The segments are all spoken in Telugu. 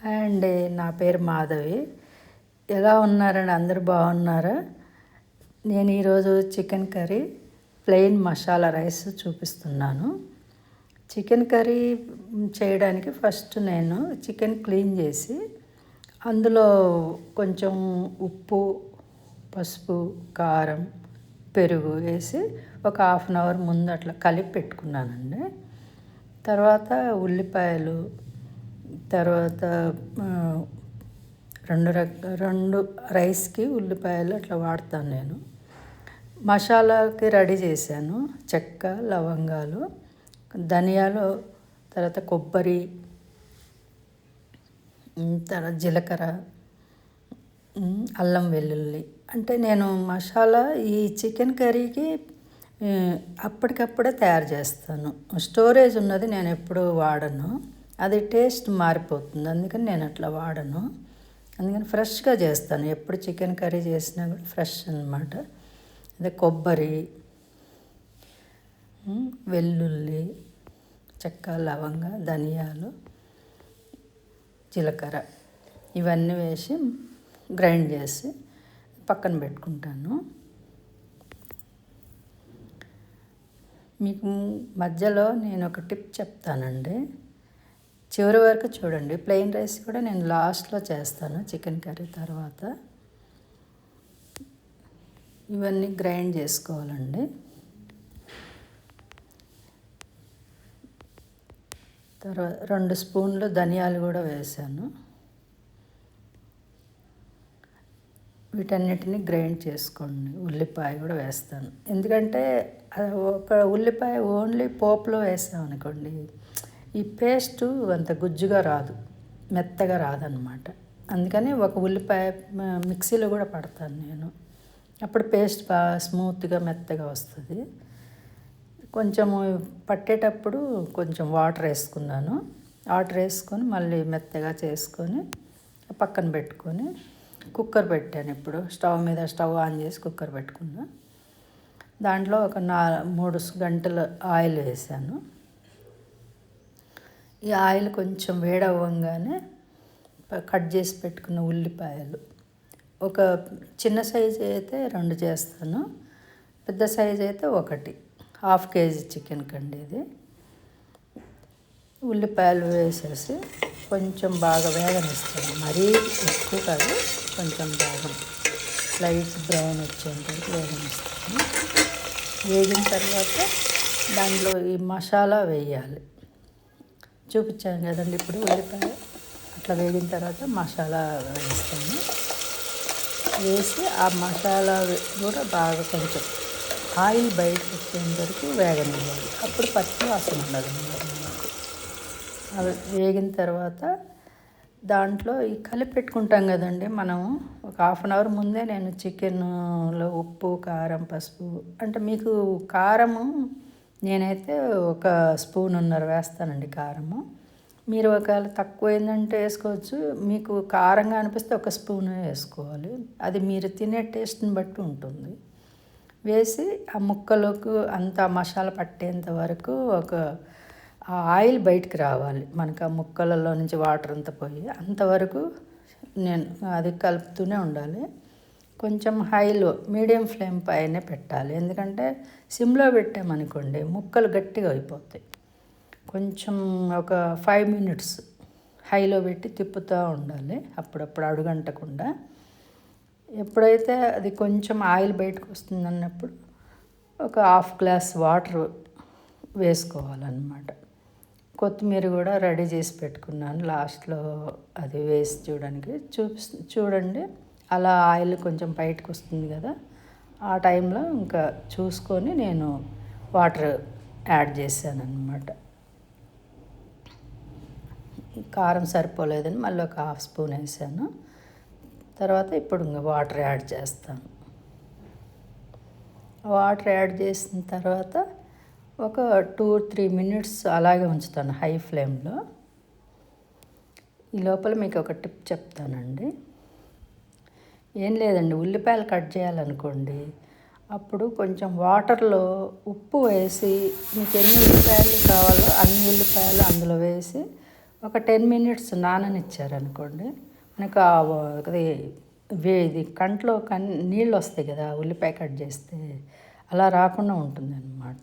హాయ్ అండి, నా పేరు మాధవి. ఎలా ఉన్నారండి? అందరూ బాగున్నారా? నేను ఈరోజు chicken curry plain masala rice చూపిస్తున్నాను. చికెన్ కర్రీ చేయడానికి ఫస్ట్ నేను చికెన్ క్లీన్ చేసి అందులో కొంచెం ఉప్పు, పసుపు, కారం, పెరుగు వేసి ఒక హాఫ్ అన్ అవర్ ముందు అట్లా కలిపి పెట్టుకున్నానండి. తర్వాత ఉల్లిపాయలు, తర్వాత రెండు రైస్కి ఉల్లిపాయలు అట్లా వాడతాను నేను. మసాలాకి రెడీ చేశాను. చెక్క, లవంగాలు, ధనియాలు, తర్వాత కొబ్బరి, తర్వాత జీలకర్ర, అల్లం వెల్లుల్లి. అంటే నేను మసాలా ఈ చికెన్ కర్రీకి అప్పటికప్పుడే తయారు చేస్తాను. స్టోరేజ్ ఉన్నది నేను ఎప్పుడూ వాడను, అది టేస్ట్ మారిపోతుంది. అందుకని నేను అట్లా వాడను. అందుకని ఫ్రెష్గా చేస్తాను. ఎప్పుడు చికెన్ కర్రీ చేసినా కూడా ఫ్రెష్ అన్నమాట. అదే కొబ్బరి, వెల్లుల్లి, చెక్క, లవంగ, ధనియాలు, జీలకర్ర ఇవన్నీ వేసి గ్రైండ్ చేసి పక్కన పెట్టుకుంటాను. మీకు మధ్యలో నేను ఒక టిప్ చెప్తానండి, చివరి వరకు చూడండి. ప్లెయిన్ రైస్ కూడా నేను లాస్ట్లో చేస్తాను చికెన్ కర్రీ తర్వాత. ఇవన్నీ గ్రైండ్ చేసుకోవాలండి. తర్వాత 2 స్పూన్లు ధనియాలు కూడా వేసాను. వీటన్నిటిని గ్రైండ్ చేసుకోండి. ఉల్లిపాయ కూడా వేస్తాను, ఎందుకంటే ఒక ఉల్లిపాయ ఓన్లీ పోపులో వేసాం అనుకోండి, ఈ పేస్ట్ అంత గుజ్జుగా రాదు, మెత్తగా రాదనమాట. అందుకని ఒక ఉల్లిపాయ మిక్సీలో కూడా పడతాను నేను. అప్పుడు పేస్ట్ బాగా స్మూత్గా మెత్తగా వస్తుంది. కొంచెము పట్టేటప్పుడు కొంచెం వాటర్ వేసుకున్నాను. వాటర్ వేసుకొని మళ్ళీ మెత్తగా చేసుకొని పక్కన పెట్టుకొని కుక్కర్ పెట్టాను. ఇప్పుడు స్టవ్ ఆన్ చేసి కుక్కర్ పెట్టుకున్నా. దాంట్లో ఒక 3 గంటలు ఆయిల్ వేసాను. ఈ ఆయిల్ కొంచెం వేడవ్వగానే కట్ చేసి పెట్టుకున్న ఉల్లిపాయలు, ఒక చిన్న సైజు అయితే 2 చేస్తాను, పెద్ద సైజు అయితే 1, హాఫ్ కేజీ చికెన్ కండి ఇది. ఉల్లిపాయలు వేసేసి కొంచెం బాగా వేగనిస్తాను. మరీ ఎక్కువ కాదు, కొంచెం బాగా లైట్ బ్రౌన్ వచ్చేంత వేగనిస్తాను. వేగిన తర్వాత దాంట్లో ఈ మసాలా వేయాలి. చూపించాను కదండి ఇప్పుడు ఉల్లిపాయ అట్లా వేగిన తర్వాత మసాలా వేస్తాను. వేసి ఆ మసాలా కూడా బాగా కొంచెం ఆయిల్ బయటకు వచ్చేంత వరకు వేగనివ్వాలి. అప్పుడు పచ్చి వాసన ఉండదు మనకు. అవి వేగిన తర్వాత దాంట్లో ఈ కలిపి పెట్టుకుంటాం కదండి మనము. ఒక హాఫ్ అన్ అవర్ ముందే నేను చికెన్లో ఉప్పు, కారం, పసుపు, అంటే మీకు కారము నేనైతే 1 స్పూన్నర వేస్తానండి కారము. మీరు ఒకవేళ తక్కువ ఏంటంటే వేసుకోవచ్చు. మీకు కారంగా అనిపిస్తే 1 స్పూన్ వేసుకోవాలి. అది మీరు తినే టేస్ట్ని బట్టి ఉంటుంది. వేసి ఆ ముక్కలకు అంతా మసాలా పట్టేంత వరకు ఆ ఆయిల్ బయటికి రావాలి మనకు. ఆ ముక్కలలో నుంచి వాటర్ అంతా పోయి అంతవరకు నేను అది కలుపుతూనే ఉండాలి. కొంచెం హైలో, మీడియం ఫ్లేమ్ పైనే పెట్టాలి. ఎందుకంటే సిమ్లో పెట్టామనుకోండి ముక్కలు గట్టిగా అయిపోతాయి. కొంచెం ఒక 5 మినిట్స్ హైలో పెట్టి తిప్పుతూ ఉండాలి, అప్పుడప్పుడు అడుగంటకుండా. ఎప్పుడైతే అది కొంచెం ఆయిల్ బయటకు వస్తుంది అన్నప్పుడు ఒక హాఫ్ గ్లాస్ వాటర్ వేసుకోవాలన్నమాట. కొత్తిమీర కూడా రెడీ చేసి పెట్టుకున్నాను లాస్ట్లో, అది వేసి చూడండి. అలా ఆయిల్ కొంచెం బయటకు వస్తుంది కదా, ఆ టైంలో ఇంకా చూసుకొని నేను వాటర్ యాడ్ చేశాను అన్నమాట. కారం సరిపోలేదని మళ్ళీ ఒక హాఫ్ స్పూన్ వేసాను. తర్వాత ఇప్పుడు ఇంకా వాటర్ యాడ్ చేస్తాను. వాటర్ యాడ్ చేసిన తర్వాత ఒక 2-3 మినిట్స్ అలాగే ఉంచుతాను హై ఫ్లేమ్లో. ఈ లోపల మీకు ఒక టిప్ చెప్తానండి. ఏం లేదండి, ఉల్లిపాయలు కట్ చేయాలనుకోండి, అప్పుడు కొంచెం వాటర్లో ఉప్పు వేసి మీకు ఎన్ని ఉల్లిపాయలు కావాలో అన్ని ఉల్లిపాయలు అందులో వేసి ఒక 10 మినిట్స్ నాననిచ్చారనుకోండి, మనకు ఇది కంట్లో నీళ్ళు వస్తాయి కదా ఉల్లిపాయ కట్ చేస్తే, అలా రాకుండా ఉంటుందన్నమాట.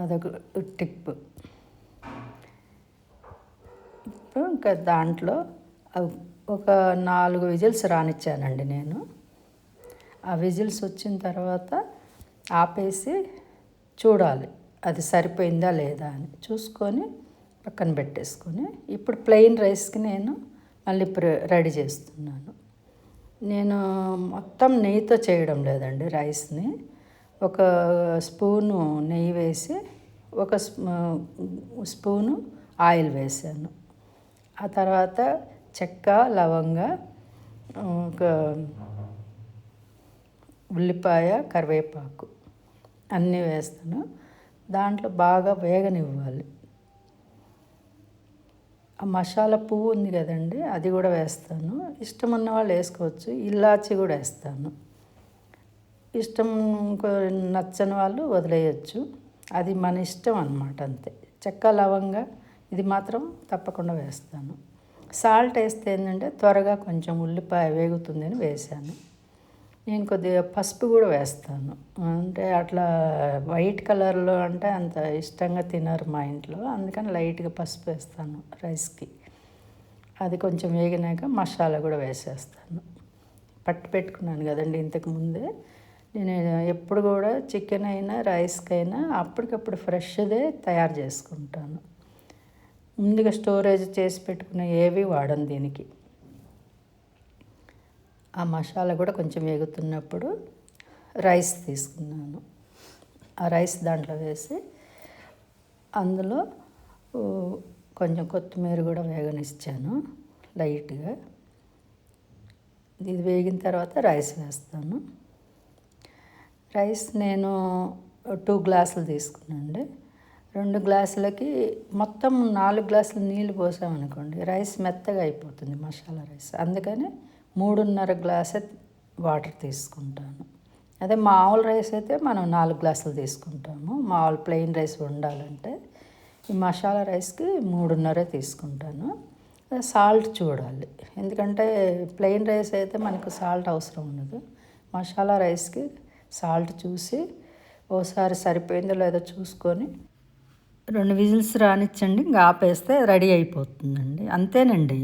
అదొక టిప్. ఇప్పుడు ఇంకా దాంట్లో ఒక 4 విజిల్స్ రానిచ్చానండి నేను. ఆ విజిల్స్ వచ్చిన తర్వాత ఆపేసి చూడాలి అది సరిపోయిందా లేదా అని చూసుకొని పక్కన పెట్టేసుకొని, ఇప్పుడు ప్లెయిన్ రైస్కి నేను మళ్ళీ రెడీ చేస్తున్నాను. నేను మొత్తం నెయ్యితో చేయడం లేదండి రైస్ని. ఒక స్పూను నెయ్యి వేసి ఒక స్పూను ఆయిల్ వేసాను. ఆ తర్వాత చెక్క, లవంగ, ఒక ఉల్లిపాయ, కరివేపాకు అన్నీ వేస్తాను. దాంట్లో బాగా వేగనివ్వాలి. ఆ మసాలా పువ్వు ఉంది కదండి, అది కూడా వేస్తాను. ఇష్టం ఉన్న వాళ్ళు వేసుకోవచ్చు. ఇలాచి కూడా వేస్తాను. ఇష్టం నచ్చని వాళ్ళు వదిలేయచ్చు. అది మన ఇష్టం అన్నమాట, అంతే. చెక్క, లవంగ ఇది మాత్రం తప్పకుండా వేస్తాను. సాల్ట్ వేస్తే ఏంటంటే త్వరగా కొంచెం ఉల్లిపాయ వేగుతుందని వేసాను. నేను కొద్దిగా పసుపు కూడా వేస్తాను. అంటే అట్లా వైట్ కలర్లో అంటే అంత ఇష్టంగా తినరు మా ఇంట్లో, అందుకని లైట్గా పసుపు వేస్తాను రైస్కి. అది కొంచెం వేగినాక మసాలా కూడా వేసేస్తాను. పట్టి పెట్టుకున్నాను కదండి ఇంతకుముందే. నేను ఎప్పుడు కూడా చికెన్ అయినా రైస్కైనా అప్పటికప్పుడు ఫ్రెష్దే తయారు చేసుకుంటాను. ముందుగా స్టోరేజ్ చేసి పెట్టుకున్న ఏవి వాడను దీనికి. ఆ మసాలా కూడా కొంచెం వేగుతున్నప్పుడు రైస్ తీసుకున్నాను. ఆ రైస్ దాంట్లో వేసి అందులో కొంచెం కొత్తిమీర కూడా వేగనిచ్చాను లైట్గా. ఇది వేగిన తర్వాత రైస్ వేస్తాను. రైస్ నేను 2 గ్లాసులు తీసుకున్నాండి. 2 గ్లాసులకి మొత్తం 4 గ్లాసులు నీళ్ళు పోసామనుకోండి రైస్ మెత్తగా అయిపోతుంది, మసాలా రైస్. అందుకని 3.5 గ్లాసే వాటర్ తీసుకుంటాను. అదే మామూలు రైస్ అయితే మనం 4 గ్లాసులు తీసుకుంటాము. మామూలు ప్లెయిన్ రైస్ వండాలంటే ఈ మసాలా రైస్కి 3.5 తీసుకుంటాను. సాల్ట్ చూడాలి, ఎందుకంటే ప్లెయిన్ రైస్ అయితే మనకు సాల్ట్ అవసరం ఉండదు. మసాలా రైస్కి సాల్ట్ చూసి ఓసారి సరిపోయిందో లేదో చూసుకొని 2 విజిల్స్ రానిచ్చండి, ఇంకా ఆపేస్తే రెడీ అయిపోతుందండి. అంతేనండి.